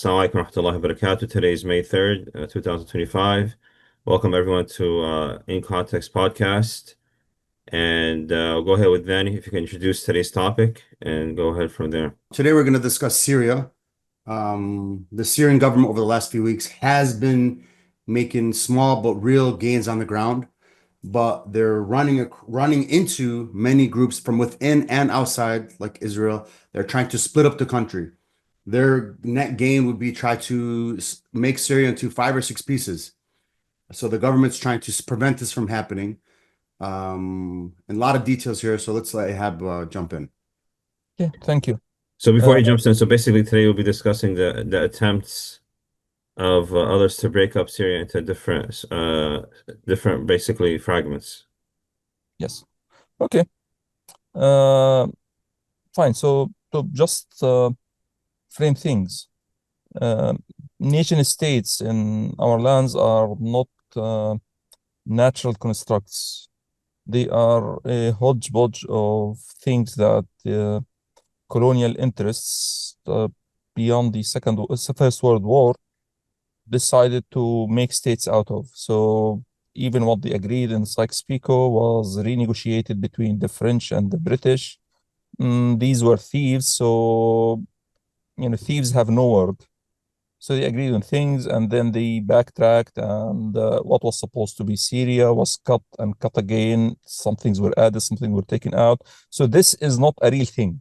Assalamu alaikum warahmatullahi wabarakatuh. Today is May 3rd, 2025. Welcome everyone to In Context podcast. And I'll go ahead with Vanny if you can introduce today's topic and go ahead from there. Today we're going to discuss Syria. The Syrian government over the last few weeks has been making small but real gains on the ground, but they're running into many groups from within and outside, like Israel. They're trying to split up the country. Their net gain would be try to make Syria into 5 or 6 pieces. So the government's trying to prevent this from happening. And a lot of details here, so let's let Ihab jump in. Yeah, thank you. So before Uh, he jumps in, so basically today we'll be discussing the attempts of others to break up Syria into different basically fragments. yes. Okay. Uh, Fine. So to just frame things, uh, nation states in our lands are not natural constructs. They are a hodgepodge of things that colonial interests beyond the First World War decided to make states out of. So even what they agreed in Sykes-Picot was renegotiated between the French and the British. These were thieves, so thieves have no word. So they agreed on things, and then they backtracked, and what was supposed to be Syria was cut and cut again. Some things were added, some things were taken out. So this is not a real thing.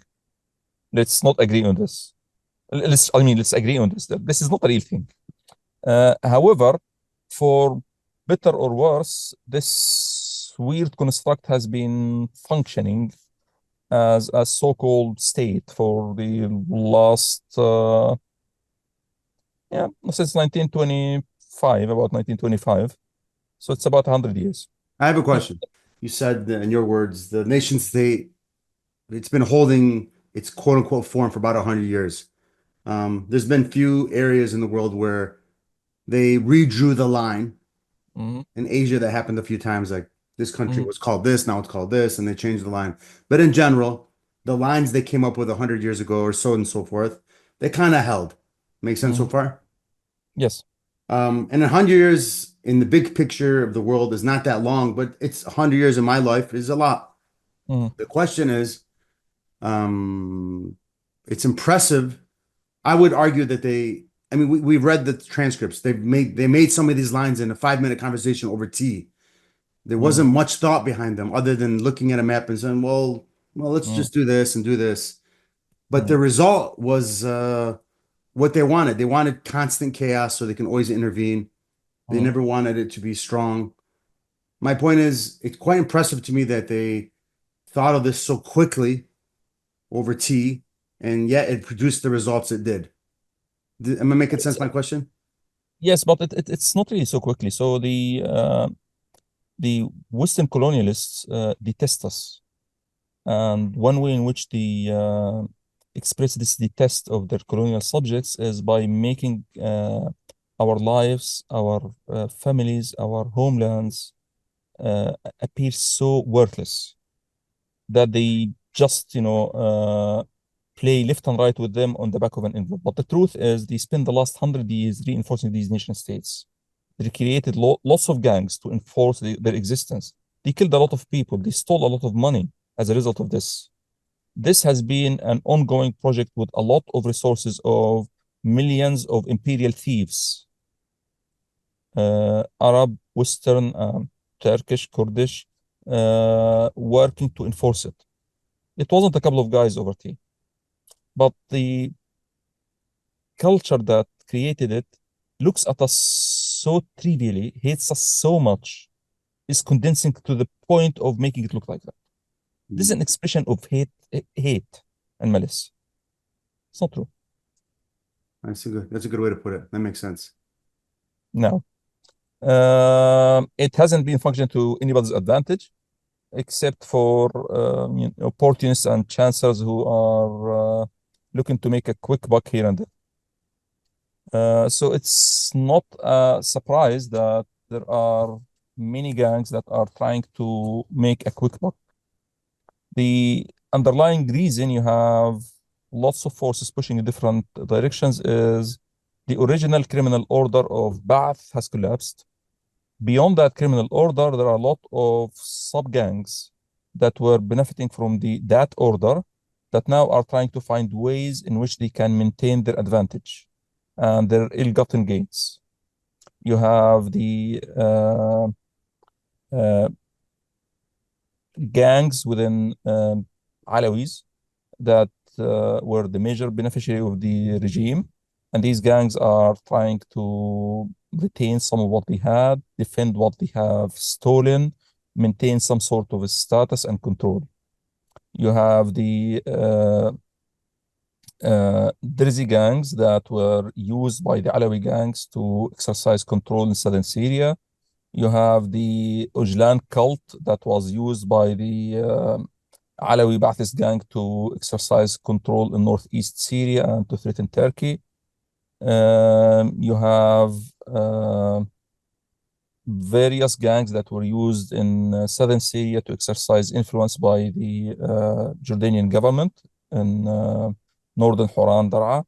Let's not agree on this. Let's agree on this. That this is not a real thing. However, for better or worse, this weird construct has been functioning as a so-called state for the last, since 1925, about 1925. So it's about 100 years. I have a question. You said in your words, the nation state, it's been holding its quote unquote form for about 100 years. There's been few areas in the world where they redrew the line. Mhm. In Asia, that happened a few times. Like this country was called this, now it's called this, and they changed the line. But in general, the lines they came up with 100 years ago or so and so forth, they kind of held. Make sense so far? Yes. And 100 years in the big picture of the world is not that long, but it's 100 years in my life is a lot. Mhm. The question is, it's impressive. I would argue that I mean, we've read the transcripts. They made some of these lines in a 5-minute conversation over tea. There wasn't much thought behind them other than looking at a map and saying, well, let's just do this and do this. But the result was what they wanted. They wanted constant chaos so they can always intervene. They never wanted it to be strong. My point is, it's quite impressive to me that they thought of this so quickly over tea, and yet it produced the results it did. Am I making sense, my question? Yes, but it's not really so quickly. So the Western colonialists detest us. And one way in which they express this detest of their colonial subjects is by making our lives, our families, our homelands appear so worthless that they just, play left and right with them on the back of an envelope. But the truth is, they spent the last 100 years reinforcing these nation states. They created lots of gangs to enforce their existence. They killed a lot of people. They stole a lot of money as a result of this. This has been an ongoing project with a lot of resources of millions of imperial thieves, Arab, Western, Turkish, Kurdish, working to enforce it. It wasn't a couple of guys over tea, but the culture that created it looks at us so trivially, hates us so much, is condensing to the point of making it look like that. This is an expression of hate and malice. It's not true. That's a good way to put it. That makes sense. No. It hasn't been functioning to anybody's advantage, except for opportunists and chancellors who are looking to make a quick buck here and there. So it's not a surprise that there are many gangs that are trying to make a quick buck. The underlying reason you have lots of forces pushing in different directions is The original criminal order of Ba'ath has collapsed. Beyond that criminal order, there are a lot of sub-gangs that were benefiting from that order that now are trying to find ways in which they can maintain their advantage and their ill-gotten gains. You have the gangs within Alawis that were the major beneficiary of the regime. And these gangs are trying to retain some of what they had, defend what they have stolen, maintain some sort of a status and control. You have the Derzi gangs that were used by the Alawi gangs to exercise control in southern Syria. You have the Ujlan cult that was used by the Alawi Ba'athist gang to exercise control in northeast Syria and to threaten Turkey. You have various gangs that were used in southern Syria to exercise influence by the Jordanian government in northern Horan, Daraa.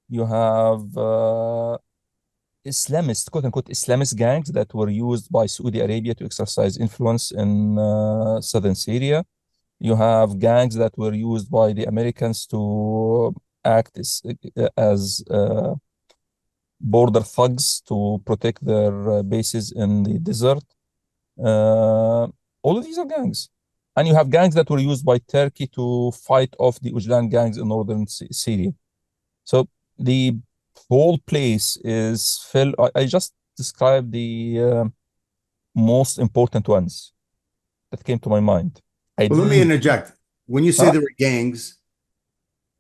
You have Islamist, quote unquote, Islamist gangs that were used by Saudi Arabia to exercise influence in southern Syria. You have gangs that were used by the Americans to act as border thugs to protect their bases in the desert. All of these are gangs. And you have gangs that were used by Turkey to fight off the Ujlan gangs in northern Syria. So the whole place is filled. I just described the most important ones that came to my mind. Well, let me interject. When you say there were gangs,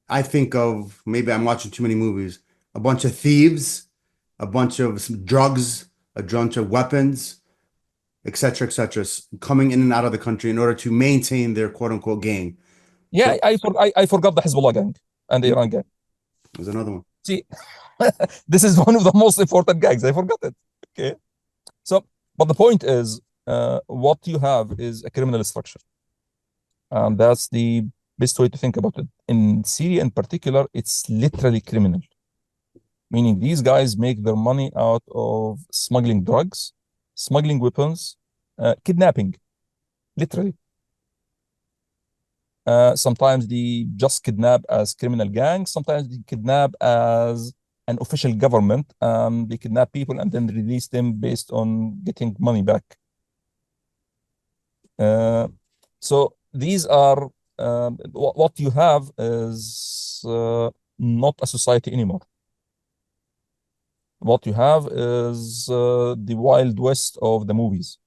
I think of, maybe I'm watching too many movies, a bunch of thieves, a bunch of some drugs, a bunch of weapons, etc., etc., coming in and out of the country in order to maintain their quote unquote gang. Yeah, So I forgot the Hezbollah gang and the Iran gang. there's another one. See, this is one of the most important gangs. I forgot it. Okay. So, but the point is, what you have is a criminal structure. And that's the best way to think about it. In Syria in particular, it's literally criminal. Meaning these guys make their money out of smuggling drugs, smuggling weapons, kidnapping, literally. Sometimes they just kidnap as criminal gangs. Sometimes they kidnap as an official government. They kidnap people and then release them based on getting money back. So these are what you have is not a society anymore. What you have is the Wild West of the movies.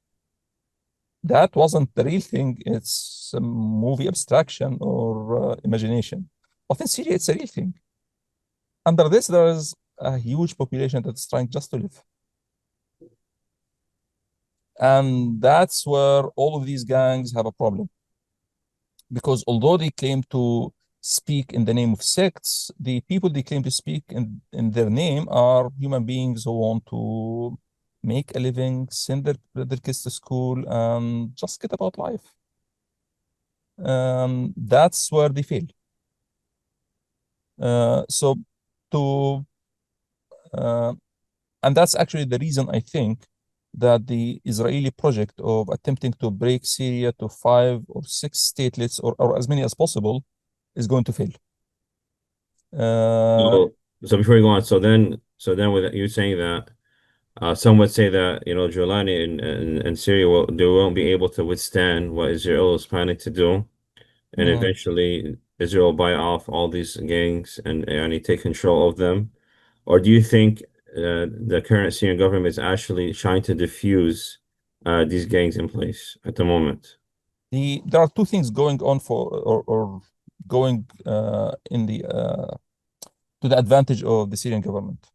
That wasn't the real thing. It's a movie abstraction or imagination. But in Syria, it's a real thing. Under this, there is a huge population that's trying just to live. And that's where all of these gangs have a problem. Because although they claim to speak in the name of sects, the people they claim to speak in their name are human beings who want to make a living, send their kids to school, and just get about life. That's where they fail. So to and that's actually the reason I think that the Israeli project of attempting to break Syria to 5 or 6 statelets or as many as possible is going to fail. So before you go on, so then with you saying that, some would say that Giuliani and Syria they won't be able to withstand what Israel is planning to do, and eventually Israel will buy off all these gangs and take control of them, or do you think the current Syrian government is actually trying to diffuse these gangs in place at the moment? There are two things going on or going in to the advantage of the Syrian government.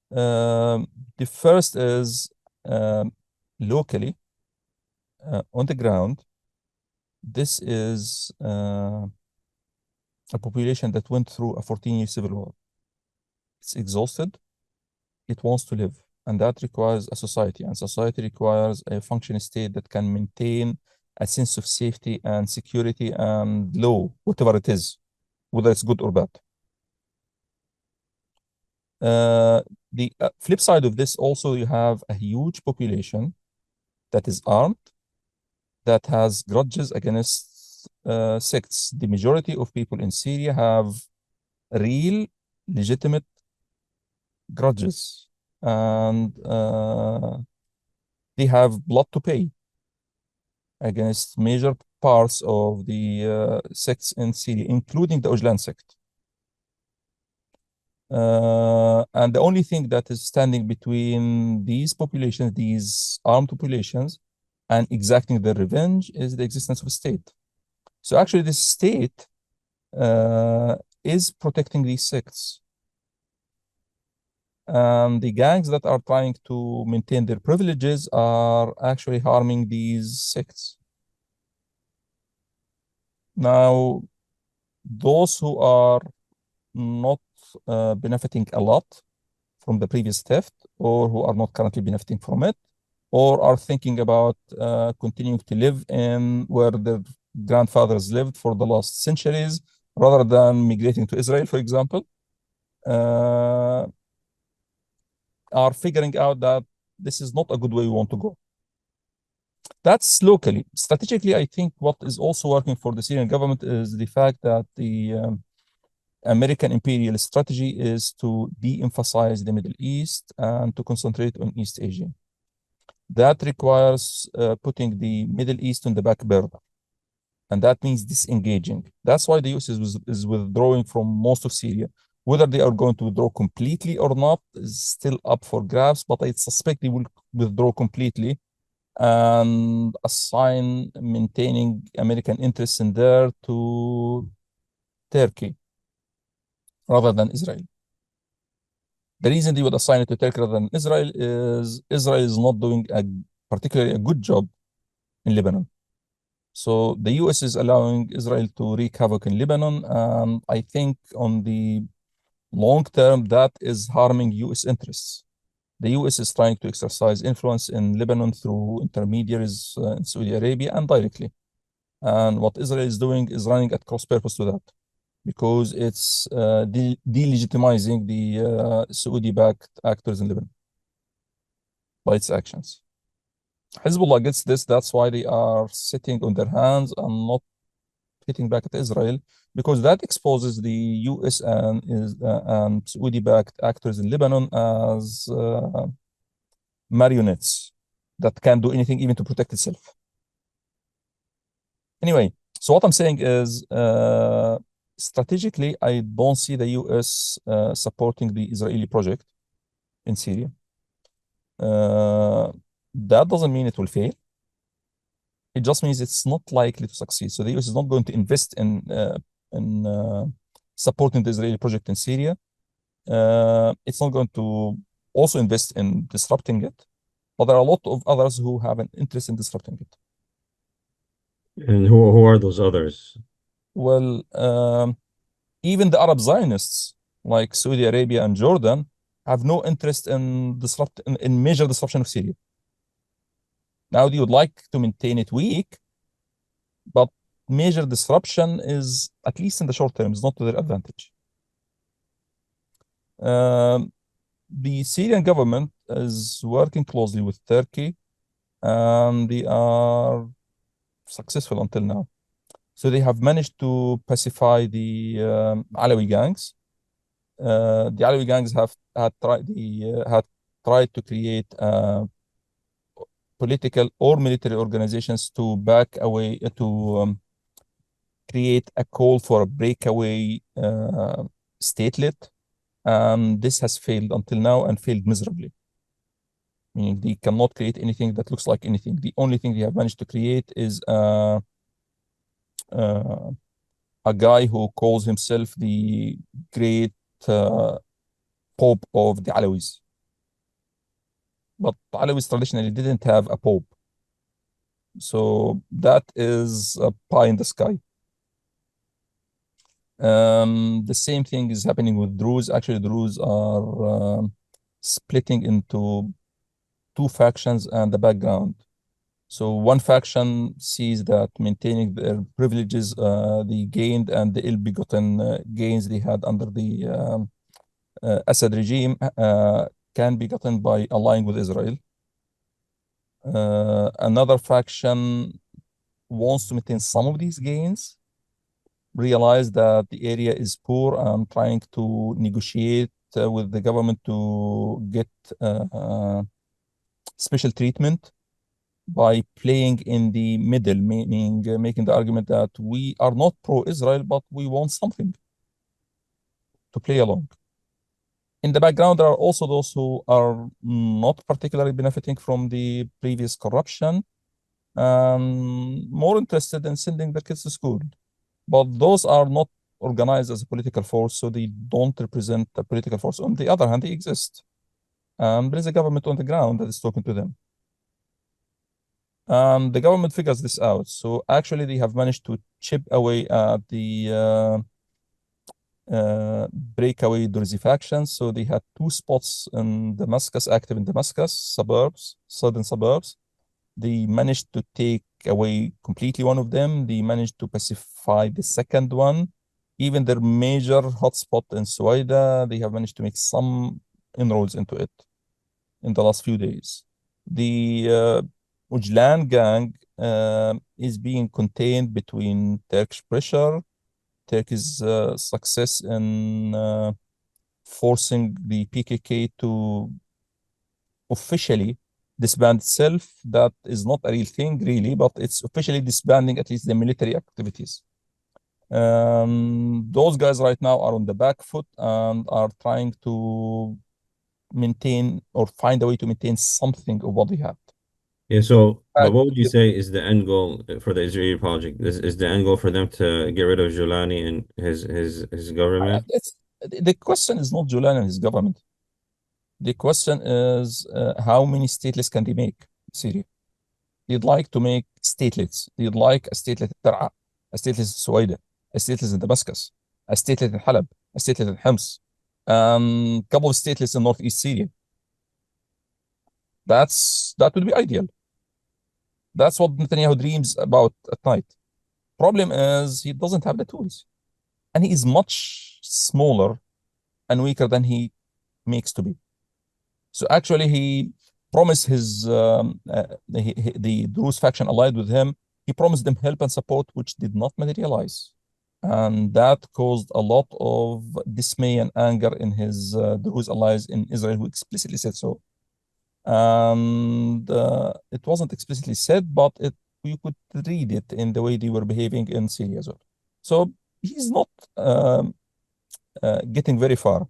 The first is locally on the ground. This is a population that went through a 14-year civil war. It's exhausted. It wants to live, and that requires a society, and society requires a functioning state that can maintain a sense of safety and security and law, whatever it is, whether it's good or bad. The flip side of this also, you have a huge population that is armed, that has grudges against sects. The majority of people in Syria have real, legitimate grudges, and they have blood to pay against major parts of the sects in Syria, including the Ojlan sect. And the only thing that is standing between these populations, these armed populations, and exacting their revenge is the existence of a state. So actually, this state is protecting these sects. And the gangs that are trying to maintain their privileges are actually harming these sects. Now, those who are not benefiting a lot from the previous theft, or who are not currently benefiting from it, or are thinking about continuing to live in where their grandfathers lived for the last centuries, rather than migrating to Israel, for example, are figuring out that this is not a good way we want to go. That's locally. Strategically, I think what is also working for the Syrian government is the fact that the American imperial strategy is to de-emphasize the Middle East and to concentrate on East Asia. That requires putting the Middle East on the back burner, and that means disengaging. That's why the US is withdrawing from most of Syria. Whether they are going to withdraw completely or not is still up for grabs, but I suspect they will withdraw completely and assign maintaining American interests in there to Turkey rather than Israel. The reason they would assign it to Turkey rather than Israel is not doing particularly a good job in Lebanon. So the US is allowing Israel to wreak havoc in Lebanon, and I think on the long term, that is harming US interests. The US is trying to exercise influence in Lebanon through intermediaries in Saudi Arabia and directly. And what Israel is doing is running at cross purpose to that, because it's delegitimizing the Saudi-backed actors in Lebanon by its actions. Hezbollah gets this. That's why they are sitting on their hands and not hitting back at Israel, because that exposes the US and Saudi-backed actors in Lebanon as marionettes that can't do anything even to protect itself. Anyway, so what I'm saying is strategically, I don't see the US supporting the Israeli project in Syria. That doesn't mean it will fail. It just means it's not likely to succeed. So the US is not going to invest in supporting the Israeli project in Syria. It's not going to also invest in disrupting it, but there are a lot of others who have an interest in disrupting it. And who are those others? Well, even the Arab Zionists like Saudi Arabia and Jordan have no interest in major disruption of Syria. Now they would like to maintain it weak, but major disruption is, at least in the short term, is not to their advantage. The Syrian government is working closely with Turkey, and they are successful until now. So they have managed to pacify the Alawi gangs. The Alawi gangs had tried to create political or military organizations to back away to create a call for a breakaway statelet, and this has failed until now and failed miserably. Meaning they cannot create anything that looks like anything. The only thing they have managed to create is a guy who calls himself the great Pope of the Alawis. But Alawis traditionally didn't have a Pope. So that is a pie in the sky. The same thing is happening with Druze. Actually, Druze are splitting into two factions and the background. So one faction sees that maintaining their privileges they gained and the ill-begotten gains they had under the Assad regime can be gotten by allying with Israel. Another faction wants to maintain some of these gains, realize that the area is poor and trying to negotiate with the government to get special treatment by playing in the middle, meaning making the argument that we are not pro-Israel, but we want something to play along. In the background, there are also those who are not particularly benefiting from the previous corruption and more interested in sending their kids to school. But those are not organized as a political force, so they don't represent a political force. On the other hand, they exist. There is a government on the ground that is talking to them. The government figures this out. So actually, they have managed to chip away at the breakaway Durzi factions. So they had two spots in Damascus, active in Damascus, suburbs, southern suburbs. They managed to take away completely one of them. They managed to pacify the second one. Even their major hotspot in Suwaida, they have managed to make some inroads into it in the last few days. The Ujlan gang is being contained between Turkish pressure, Turkey's success in forcing the PKK to officially disband itself. That is not a real thing, really, but it's officially disbanding at least the military activities. Those guys right now are on the back foot and are trying to maintain or find a way to maintain something of what they have. Yeah, so, but Uh, what would you say is the end goal for the Israeli project? Is the end goal for them to get rid of Julani and his government? the question is not Julian and his government. The question is how many statelets can they make in Syria? They'd like to make statelets. They'd like a statelet in Dar'a, a statelet in Suwaida, a statelet in Damascus, a statelet in Halab, a statelet in Homs, a couple of statelets in northeast Syria. That would be ideal. That's what Netanyahu dreams about at night. Problem is he doesn't have the tools, and he is much smaller and weaker than he makes to be. So actually, he promised the Druze faction allied with him. He promised them help and support, which did not materialize, and that caused a lot of dismay and anger in his Druze allies in Israel, who explicitly said so. And it wasn't explicitly said, but you could read it in the way they were behaving in Syria as well. So he's not getting very far.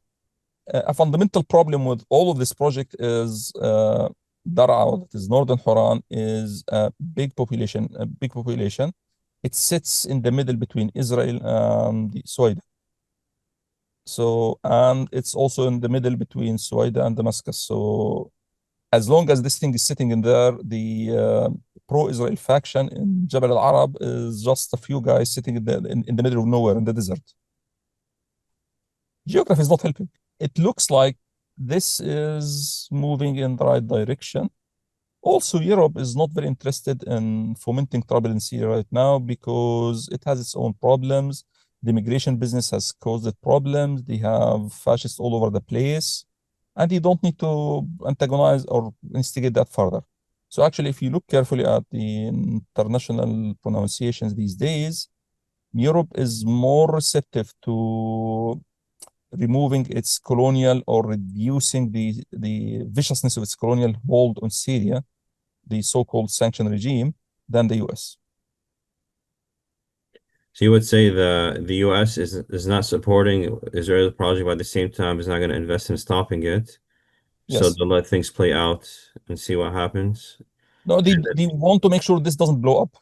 A fundamental problem with all of this project is Dar'a, that is northern Haran, is a big population. It sits in the middle between Israel and the Suwaida. So, and it's also in the middle between Suwaida and Damascus. So, as long as this thing is sitting in there, the pro-Israel faction in Jabal al-Arab is just a few guys sitting in the middle of nowhere in the desert. Geography is not helping. It looks like this is moving in the right direction. Also, Europe is not very interested in fomenting trouble in Syria right now because it has its own problems. The immigration business has caused it problems. They have fascists all over the place, and they don't need to antagonize or instigate that further. So actually, if you look carefully at the international pronunciations these days, Europe is more receptive to removing its colonial or reducing the viciousness of its colonial hold on Syria, the so-called sanction regime, than the US. So you would say the US is not supporting Israel's project, but at the same time is not going to invest in stopping it. So Yes. they'll let things play out and see what happens. No, they want to make sure this doesn't blow up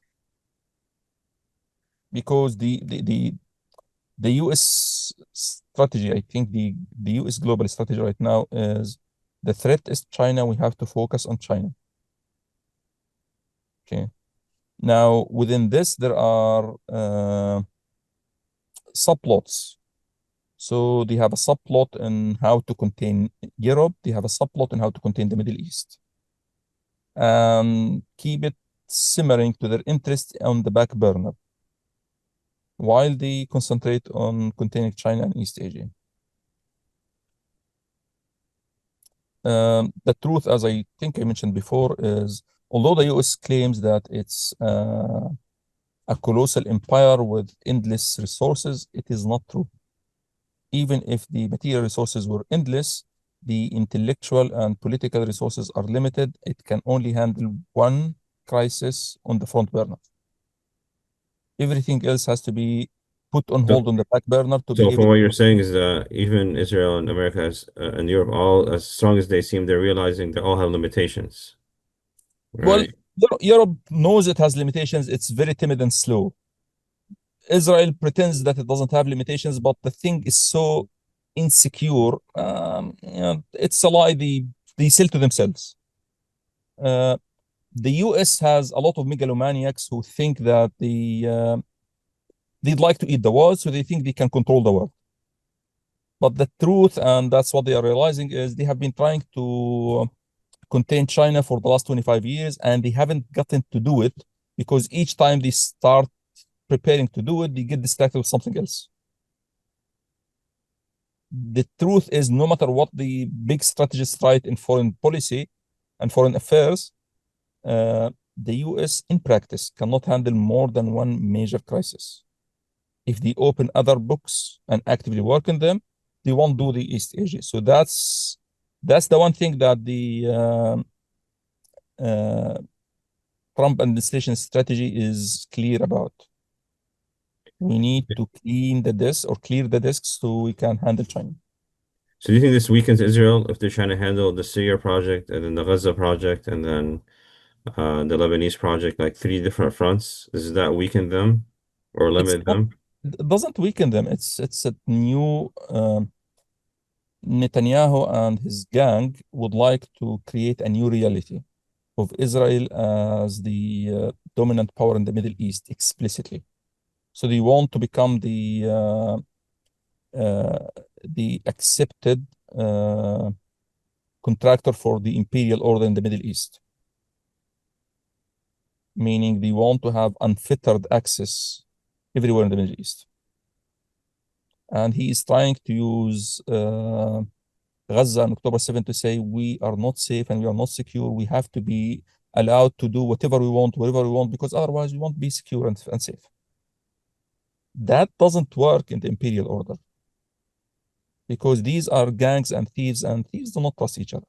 because the US strategy, I think the US global strategy right now is the threat is China. We have to focus on China. Okay. Now, within this, there are subplots. So they have a subplot in how to contain Europe. They have a subplot in how to contain the Middle East. And keep it simmering to their interest on the back burner while they concentrate on containing China and East Asia. The truth, as I think I mentioned before, is although the US claims that it's a colossal empire with endless resources, it is not true. Even if the material resources were endless, the intellectual and political resources are limited. It can only handle one crisis on the front burner. Everything else has to be put on hold So, on the back burner to so be from able what to. you're saying is that even Israel and America and Europe, all as strong as they seem, they're realizing they all have limitations, Well, right? Europe knows it has limitations. It's very timid and slow. Israel pretends that it doesn't have limitations, but the thing is so insecure. It's a lie they sell to themselves. Uh, the US has a lot of megalomaniacs who think that they'd like to eat the world, so they think they can control the world. But the truth, and that's what they are realizing, is they have been trying to contain China for the last 25 years, and they haven't gotten to do it because each time they start preparing to do it, they get distracted with something else. The truth is, no matter what the big strategists write in foreign policy and foreign affairs, the US in practice cannot handle more than one major crisis. If they open other books and actively work in them, they won't do the East Asia. So that's the one thing that the uh, Trump administration strategy is clear about. We need to clean the desk or clear the desks so we can handle China. So do you think this weakens Israel if they're trying to handle the Syria project and then the Gaza project and then the Lebanese project, like three different fronts? Does that weaken them or It's limit not, them? it doesn't weaken them. It's a new Netanyahu and his gang would like to create a new reality of Israel as the dominant power in the Middle East explicitly. So they want to become uh, the accepted contractor for the imperial order in the Middle East, meaning they want to have unfettered access everywhere in the Middle East. And he is trying to use Gaza on October 7th to say we are not safe and we are not secure. We have to be allowed to do whatever we want, wherever we want, because otherwise we won't be secure and safe. That doesn't work in the imperial order because these are gangs and thieves do not trust each other.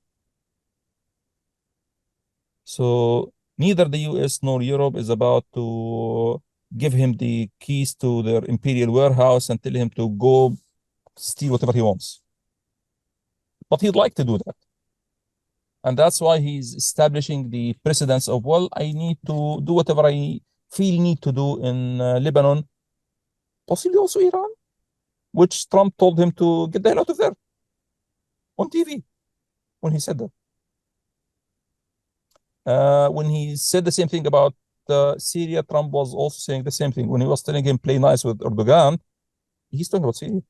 So neither the US nor Europe is about to give him the keys to their imperial warehouse and tell him to go steal whatever he wants. But he'd like to do that. And that's why he's establishing the precedence of, well, I need to do whatever I feel need to do in Lebanon, possibly also Iran, which Trump told him to get the hell out of there on TV when he said that. When he said the same thing about Syria, Trump was also saying the same thing. When he was telling him play nice with Erdogan, he's talking about Syria.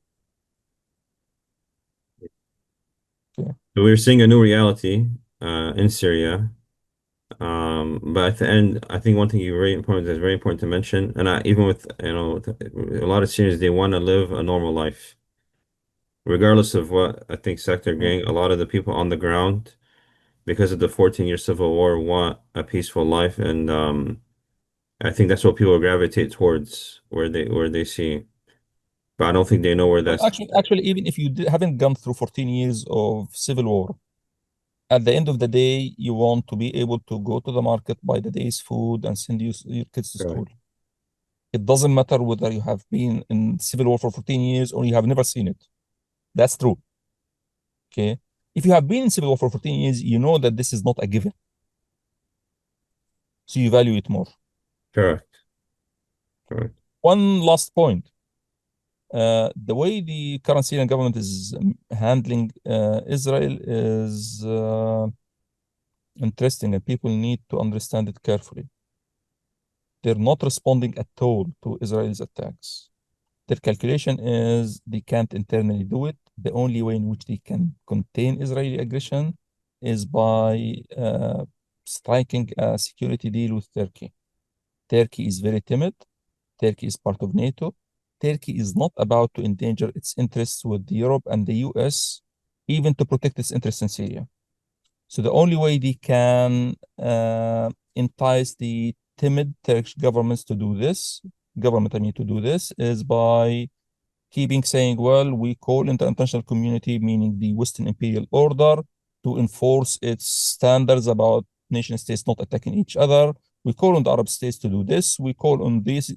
Okay. So we're seeing a new reality in Syria. But at the end, I think one thing you very important that's very important to mention, and even with with a lot of Syrians, they want to live a normal life, regardless of what I think sector Mm. gang. A lot of the people on the ground, because of the 14-year civil war, want a peaceful life, and I think that's what people gravitate towards, where they see. But I don't think they know where Well, that's. actually, even if you haven't gone through 14 years of civil war, at the end of the day, you want to be able to go to the market, buy the day's food, and send your kids to Right. school. It doesn't matter whether you have been in civil war for 14 years or you have never seen it. That's true. Okay. If you have been in civil war for 14 years, you know that this is not a given. So you value it more. Correct. Correct. One last point. The way the current Syrian government is handling Israel is interesting, and people need to understand it carefully. They're not responding at all to Israel's attacks. Their calculation is they can't internally do it. The only way in which they can contain Israeli aggression is by striking a security deal with Turkey. Turkey is very timid. Turkey is part of NATO. Turkey is not about to endanger its interests with Europe and the US, even to protect its interests in Syria. So the only way they can entice the timid Turkish governments to do this, government, I mean, to do this, is by keeping saying, well, we call in the international community, meaning the Western imperial order, to enforce its standards about nation states not attacking each other. We call on the Arab states to do this. We call on this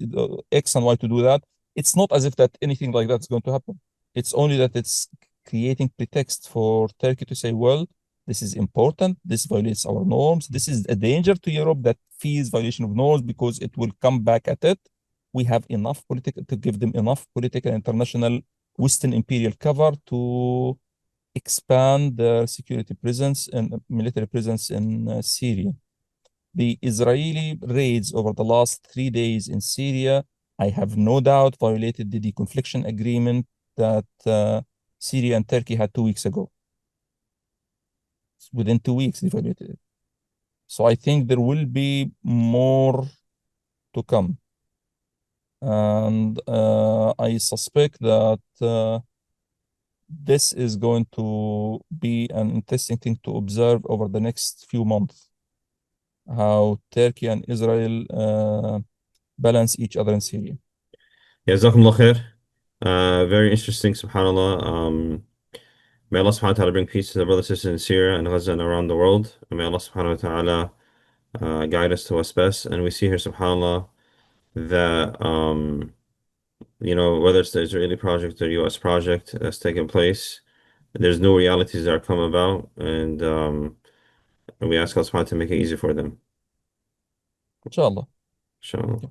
X and Y to do that. It's not as if that anything like that's going to happen. It's only that it's creating pretext for Turkey to say, well, this is important. This violates our norms. This is a danger to Europe that fears violation of norms because it will come back at it. We have enough political to give them enough political international Western imperial cover to expand their security presence and military presence in Syria. The Israeli raids over the last 3 days in Syria, I have no doubt, violated the deconfliction agreement that Syria and Turkey had 2 weeks ago. Within 2 weeks, they violated it. So I think there will be more to come. And I suspect that this is going to be an interesting thing to observe over the next few months, how Turkey and Israel balance each other in Syria. Jazakumullah khair. Very interesting, subhanAllah. May Allah subhanahu wa ta'ala bring peace to the brothers and sisters in Syria and Gaza and around the world. And may Allah subhanahu wa ta'ala guide us to what's best. And we see here, subhanAllah, that whether it's the Israeli project or US project that's taking place, there's new realities that are come about, and we ask Allah subhanahu wa ta'ala to make it easy for them. Inshallah. Inshallah.